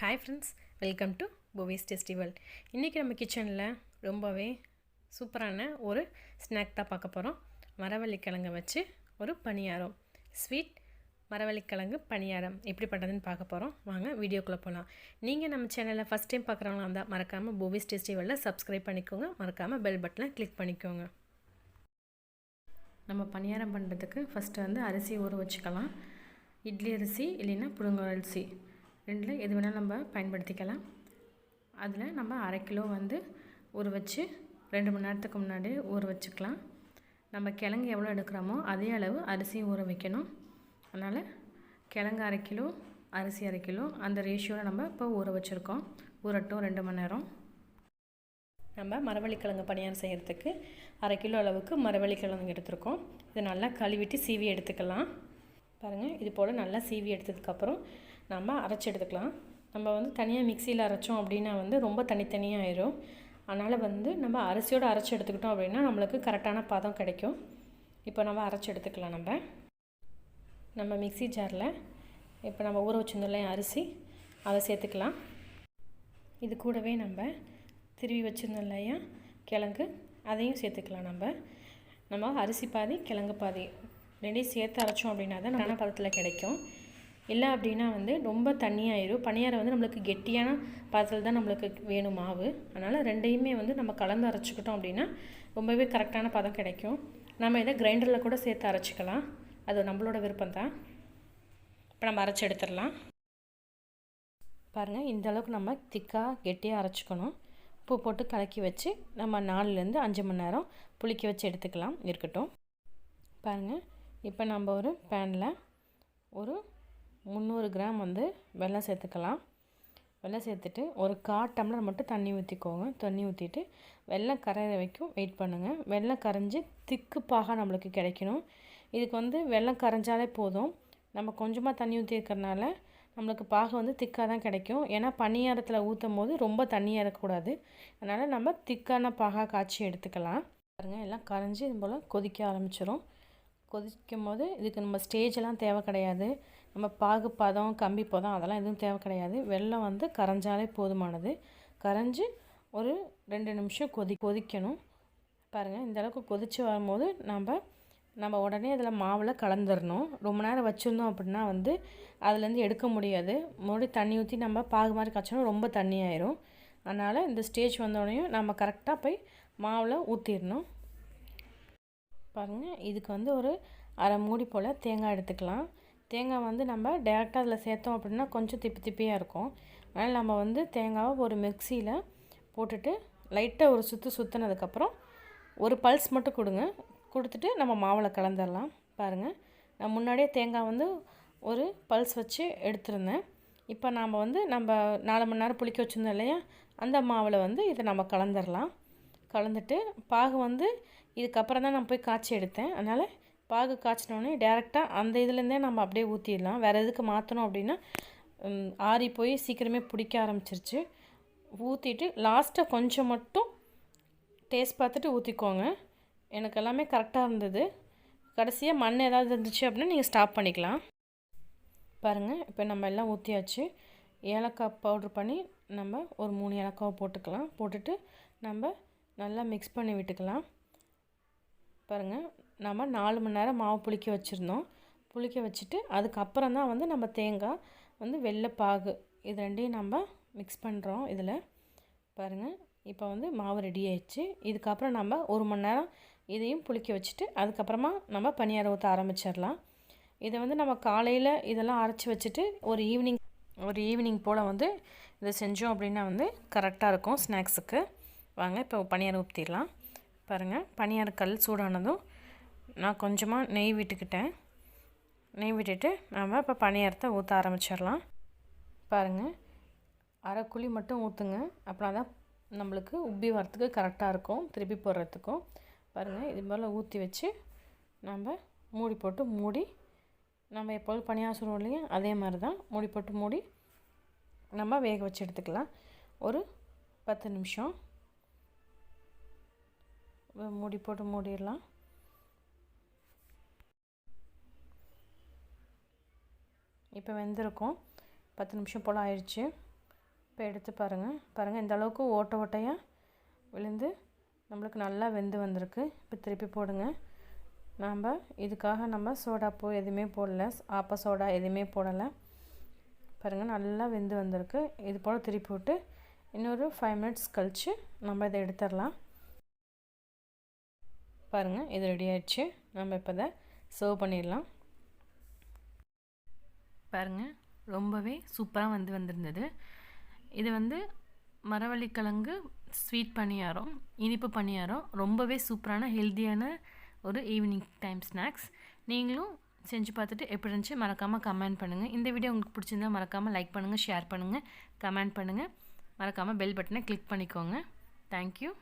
Hi friends, welcome to Buvis Tasty World. இன்றைக்கி நம்ம கிச்சனில் ரொம்பவே சூப்பரான ஒரு ஸ்நாக் தான் பார்க்க போகிறோம். மரவள்ளி கிழங்கு வச்சு ஒரு பனியாரம், ஸ்வீட் மரவள்ளி கிழங்கு பனியாரம் எப்படி பண்ணுறதுன்னு பார்க்க போகிறோம். வாங்க வீடியோக்குள்ளே போகலாம். நீங்கள் நம்ம சேனலில் ஃபஸ்ட் டைம் பார்க்குறவங்களா இருந்தால் மறக்காமல் Buvis Tasty World சப்ஸ்கிரைப் பண்ணிக்கோங்க. மறக்காமல் பெல் பட்டனை கிளிக் பண்ணிக்கோங்க. நம்ம பனியாரம் பண்ணுறதுக்கு ஃபஸ்ட்டு வந்து அரிசி ஊற வச்சுக்கலாம். இட்லி அரிசி இல்லைன்னா புழுங்கல் அரிசி ரெண்டில் எது வேணாலும் நம்ம பயன்படுத்திக்கலாம். அதில் நம்ம 1/2 கிலோ வந்து ஊற வச்சு 2 மணி நேரத்துக்கு முன்னாடி ஊற வச்சுக்கலாம். நம்ம கிழங்கு எவ்வளோ எடுக்கிறோமோ அதே அளவு அரிசி ஊற வைக்கணும். அதனால் கிழங்கு 1/2 கிலோ, அரிசி 1/2 கிலோ, அந்த ரேஷியோவில் நம்ம இப்போ ஊற வச்சுருக்கோம். ஊறட்டும் 2 மணி நேரம். நம்ம மரவள்ளி கிழங்கு பனியாரம் செய்கிறதுக்கு 1/2 கிலோ அளவுக்கு மரவள்ளி கிழங்கு எடுத்துருக்கோம். இதை நல்லா கழுவிட்டு சீவி எடுத்துக்கலாம். பாருங்கள், இது போல் நல்லா சீவி எடுத்ததுக்கப்புறம் நம்ம அரைச்சி எடுத்துக்கலாம். நம்ம வந்து தனியாக மிக்சியில் அரைச்சோம் அப்படின்னா வந்து ரொம்ப தனித்தனியாக ஆயிரும். அதனால் வந்து நம்ம அரிசியோடு அரைச்சி எடுத்துக்கிட்டோம் அப்படின்னா நம்மளுக்கு கரெக்டான பதம் கிடைக்கும். இப்போ நம்ம அரைச்சி எடுத்துக்கலாம். நம்ம மிக்சி ஜாரில் இப்போ நம்ம ஊற வச்சுருந்தோம் இல்லையா அரிசி, அதை சேர்த்துக்கலாம். இது கூடவே நம்ம திருவி வச்சுருந்தோம் இல்லையா கிழங்கு, அதையும் சேர்த்துக்கலாம். நம்ம அரிசி பாதி கிழங்கு பாதி ரெண்டையும் சேர்த்து அரைச்சோம் அப்படின்னா தான் நல்ல பதத்தில் கிடைக்கும். இல்லை அப்படின்னா வந்து ரொம்ப தண்ணியாயிரும். பனியாரம் வந்து நம்மளுக்கு கெட்டியான பதத்தில் தான் நம்மளுக்கு வேணும் மாவு. அதனால் ரெண்டையுமே வந்து நம்ம கலந்து அரைச்சிக்கிட்டோம் அப்படின்னா ரொம்பவே கரெக்டான பதம் கிடைக்கும். நம்ம இதை கிரைண்டரில் கூட சேர்த்து அரைச்சிக்கலாம். அது நம்மளோட விருப்பம் தான். இப்போ நம்ம அரைச்சி எடுத்துடலாம். பாருங்கள், இந்த அளவுக்கு நம்ம திக்காக கெட்டியாக அரைச்சிக்கணும். உப்பு போட்டு கலக்கி வச்சு நம்ம 4லேருந்து 5 மணி நேரம் புளிக்க வச்சு எடுத்துக்கலாம். இருக்கட்டும். பாருங்கள், இப்போ நம்ம ஒரு பேனில் ஒரு 300 கிராம் வந்து வெல்லம் சேர்த்துக்கலாம். வெல்லம் சேர்த்துட்டு ஒரு 1/4 டம்ளர் மட்டும் தண்ணி ஊற்றிக்கோங்க. தண்ணி ஊற்றிட்டு வெல்லம் கரையிற வரைக்கும் வெயிட் பண்ணுங்கள். வெல்லம் கரைஞ்சி திக்கு பாக நம்மளுக்கு கிடைக்கணும். இதுக்கு வந்து வெல்லம் கரைஞ்சாலே போதும். நம்ம கொஞ்சமாக தண்ணி ஊற்றிருக்கிறதுனால நம்மளுக்கு பாக வந்து திக்காக தான் கிடைக்கும். ஏன்னா பனியாரத்தில் ஊற்றும் போது ரொம்ப தண்ணியாக இருக்கக்கூடாது. அதனால் நம்ம திக்கான பாக காய்ச்சி எடுத்துக்கலாம். பாருங்கள், எல்லாம் கரைஞ்சி இது போல் கொதிக்க ஆரம்பிச்சிடும். கொதிக்கும் போது இதுக்கு நம்ம ஸ்டேஜெல்லாம் தேவை கிடையாது. நம்ம பாகு பதம், கம்பி பதம் அதெல்லாம் எதுவும் தேவை கிடையாது. வெல்லம் வந்து கரைஞ்சாலே போதுமானது. கரைஞ்சி ஒரு 2 நிமிஷம் கொதிக்கணும். பாருங்கள், இந்த அளவுக்கு கொதித்து வரும்போது நம்ம உடனே அதில் மாவில் கலந்துடணும். ரொம்ப நேரம் வச்சுருந்தோம் அப்படின்னா வந்து அதுலேருந்து எடுக்க முடியாது. மறுபடியும் தண்ணி ஊற்றி நம்ம பாகு மாதிரி காய்ச்சணும், ரொம்ப தண்ணி ஆயிரும். அதனால் இந்த ஸ்டேஜ் வந்தோடனையும் நம்ம கரெக்டாக போய் மாவில் ஊற்றிடணும். பாருங்கள், இதுக்கு வந்து ஒரு 1/2 மூடி போல் தேங்காய் எடுத்துக்கலாம். தேங்காய் வந்து நம்ம டேரெக்டாக அதில் சேர்த்தோம் அப்படின்னா கொஞ்சம் திப்பியாக இருக்கும். அதனால் நம்ம வந்து தேங்காவை ஒரு மிக்சியில் போட்டுட்டு லைட்டாக ஒரு சுற்றினதுக்கப்புறம் ஒரு பல்ஸ் மட்டும் கொடுத்துட்டு நம்ம மாவில் கலந்துடலாம். பாருங்கள், நான் முன்னாடியே தேங்காய் வந்து ஒரு பல்ஸ் வச்சு எடுத்துருந்தேன். இப்போ நாம் வந்து நம்ம 4 மணி நேரம் புளிக்க வச்சுருந்தோம் இல்லையா, அந்த மாவில் வந்து இதை நம்ம கலந்துடலாம். கலந்துட்டு பாகு வந்து இதுக்கப்புறம் தான் நான் போய் காய்ச்சி எடுத்தேன். அதனால் பாகு காய்ச்சினோடனே டேரெக்டாக அந்த இதுலேருந்தே நம்ம அப்படியே ஊற்றிடலாம். வேறு எதுக்கு மாற்றணும் அப்படின்னா ஆறி போய் சீக்கிரமே பிடிக்க ஆரம்பிச்சிருச்சு. ஊற்றிட்டு லாஸ்ட்டாக கொஞ்சம் மட்டும் டேஸ்ட் பார்த்துட்டு ஊற்றிக்கோங்க. எனக்கு எல்லாமே கரெக்டாக இருந்தது. கடைசியாக மண் ஏதாவது இருந்துச்சு அப்படின்னா நீங்கள் ஸ்டாப் பண்ணிக்கலாம். பாருங்கள், இப்போ நம்ம எல்லாம் ஊற்றியாச்சு. ஏலக்காய் பவுட்ரு பண்ணி நம்ம ஒரு 3 ஏலக்காவை போட்டுக்கலாம். போட்டுட்டு நம்ம நல்லா மிக்ஸ் பண்ணி விட்டுக்கலாம். பாருங்கள், நம்ம 4 மணி நேரம் மாவு புளிக்க வச்சுருந்தோம். புளிக்க வச்சுட்டு அதுக்கப்புறம் தான் வந்து நம்ம தேங்காய் வந்து வெள்ளைப்பாகு இது ரெண்டையும் நம்ம மிக்ஸ் பண்ணுறோம் இதில். பாருங்கள், இப்போ வந்து மாவு ரெடி ஆயிடுச்சு. இதுக்கப்புறம் நம்ம 1 மணி நேரம் இதையும் புளிக்க வச்சுட்டு அதுக்கப்புறமா நம்ம பனியாரம் ஊற்ற ஆரம்பிச்சிடலாம். இதை வந்து நம்ம காலையில் இதெல்லாம் அரைச்சி வச்சுட்டு ஒரு ஈவினிங் போல் வந்து இதை செஞ்சோம் அப்படின்னா வந்து கரெக்டாக இருக்கும் ஸ்நாக்ஸுக்கு. வாங்க இப்போ பனியாரம் ஊற்றிடலாம். பாருங்கள், பனியார கல் சூடானதும் நான் கொஞ்சமாக நெய் விட்டுக்கிட்டேன். நெய் விட்டுட்டு நம்ம இப்போ பனியாரத்தை ஊற்ற ஆரம்பிச்சிடலாம். பாருங்கள், 1/2 குழி மட்டும் ஊற்றுங்க. அப்புறம் தான் நம்மளுக்கு உப்பி வரத்துக்கு கரெக்டாக இருக்கும், திருப்பி போடுறதுக்கும். பாருங்கள், இது போல் ஊற்றி வச்சு நம்ம மூடி போட்டு மூடி நம்ம எப்போதும் பனியாரம் சுடுவோம் இல்லையா, அதே மாதிரி தான் மூடி போட்டு மூடி நம்ம வேக வச்சு எடுத்துக்கலாம். ஒரு 10 நிமிஷம் மூடி போட்டு மூடிடலாம். இப்போ வெந்திருக்கும். 10 நிமிஷம் போல் ஆயிடுச்சு. இப்போ எடுத்து பாருங்கள் இந்த அளவுக்கு ஓட்டை ஓட்டையாக விழுந்து நம்மளுக்கு நல்லா வெந்து வந்திருக்கு. இப்போ திருப்பி போடுங்க. இதுக்காக நம்ம சோடாப்பூ எதுவுமே போடல, ஆப்ப சோடா எதுவுமே போடலை. பாருங்கள் நல்லா வெந்து வந்திருக்கு. இது போல் திருப்பி விட்டு இன்னொரு 5 மினிட்ஸ் கழித்து நம்ம இதை எடுத்துடலாம். பாருங்கள் இது ரெடி ஆயிடுச்சு. நம்ம இப்போ இதை சர்வ் பண்ணிடலாம். பாருங்கள் ரொம்பவே சூப்பராக வந்திருந்தது. இது மரவள்ளி கிழங்கு ஸ்வீட் பணியாரம், இனிப்பு பணியாரம், ரொம்பவே சூப்பரான ஹெல்த்தியான ஒரு ஈவினிங் டைம் ஸ்நாக்ஸ். நீங்களும் செஞ்சு பார்த்துட்டு எப்படி இருந்துச்சு மறக்காமல் கமெண்ட் பண்ணுங்கள். இந்த வீடியோ உங்களுக்கு பிடிச்சிருந்தால் மறக்காமல் லைக் பண்ணுங்கள், ஷேர் பண்ணுங்கள், கமெண்ட் பண்ணுங்கள். மறக்காமல் பெல் பட்டனை கிளிக் பண்ணிக்கோங்க. தேங்க்யூ.